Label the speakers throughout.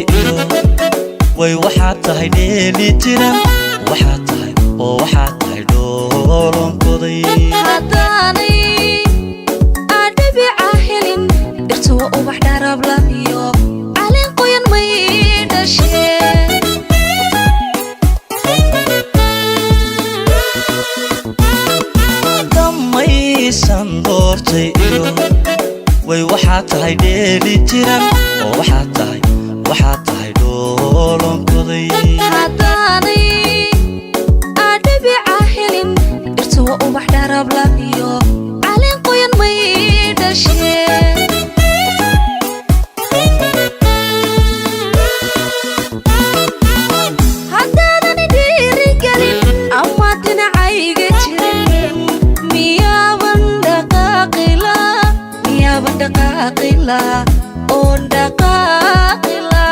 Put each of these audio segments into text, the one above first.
Speaker 1: doortay way waxaad tahay dheeli tiran waxaad tahay oo waxaad tahay dhoolonkoday
Speaker 2: haddaanay adhabica helin dhirta waa ubax dharab la iyo caleen qoyan may dhasheen
Speaker 1: damaysan doortay way waxaad tahay dheeli tiran oo waxaad tahay dhoolonkoday
Speaker 2: haddaanay adhabica helin dhirta waa ubax dharab la iyo caleen qoyan may dhasheen haddaadan dhiirigelin ama dhinacayga jirin miyaaban dhaqaaqila oon dhaqaaqila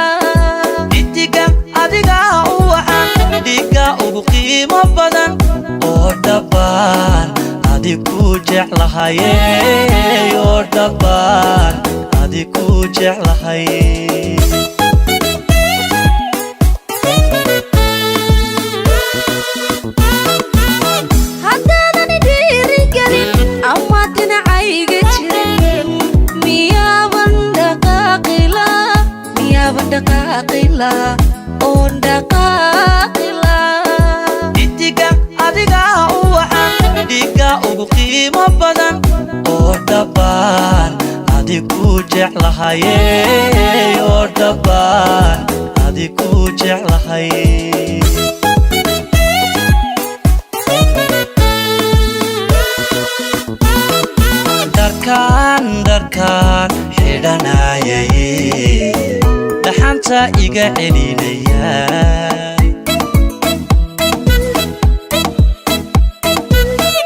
Speaker 1: dhidiga adiga u wacan dhiga ugu qiimo badan oo dhabbaan adig ku jeclahaye oo dhabbaan adig ku jeclahay
Speaker 2: haddaadan dhiirigelin ama dhinacayga jirin miyaaban dhaqaaqila oon dhaqaaqila
Speaker 1: dhidiga adiga u wacan dhiga ugu qiimo badan oo dhabbaan adig ku jeclahaye oo dhabbaan adig ku jeclahay dharkaan xidhanayay dhaxanta iga celinaya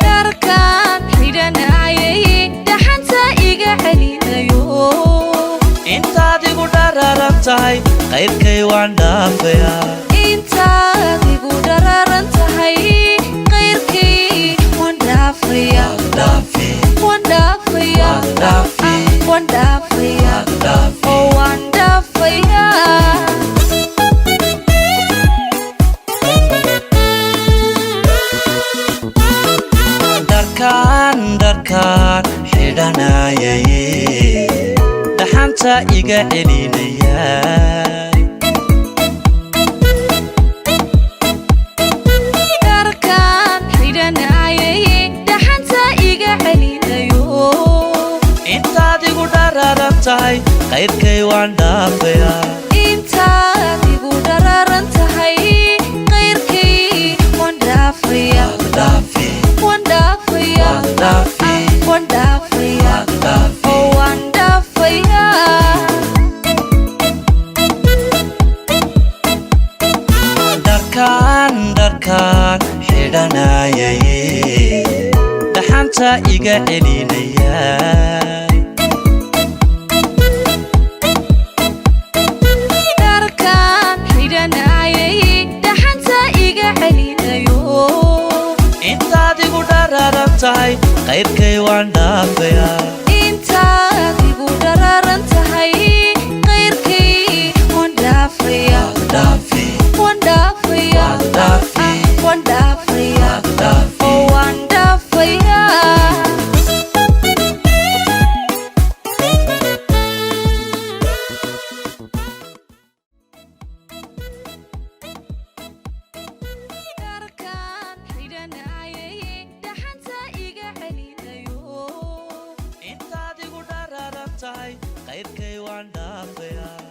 Speaker 2: dharkaan xidhanayay dhaxanta iga celinayo
Speaker 1: intaad igu dhararan tahay qayrkay waan dhaafayaa
Speaker 2: intaad igu dhararan tahay qayrkay waan dhaafayaa waan dhaafayaa waan dhaafayaa oo waan dhaafayaa
Speaker 1: dharkaan xidhanayay dhaxanta iga celinaya
Speaker 2: dharkaan xidhanayay dhaxanta iga celinayo
Speaker 1: intaad igu dhararan tahay qayrkay waan dhaafayaa
Speaker 2: intaad igu dhararan tahay qayrkay waan dhaafayaa waan dhaafayaa waan dhaafayaa oo waan dhaafayaa
Speaker 1: dharkaan xidhanayay dhaxanta iga celinaya
Speaker 2: dharkaan xidhanayay dhaxanta iga celinayo
Speaker 1: intaad igu dhararan tahay qayrkay waan dhaafayaa
Speaker 2: intaad igu dhararan tahay qayrkay waan dhaafayaa waan dhaafayaa waan dhaafayaa oo waan dhaafayaa dharkaan xidhanayay dhaxanta iga celinayo
Speaker 1: intaad igu dhararan tahay qayrkay waan dhaafayaa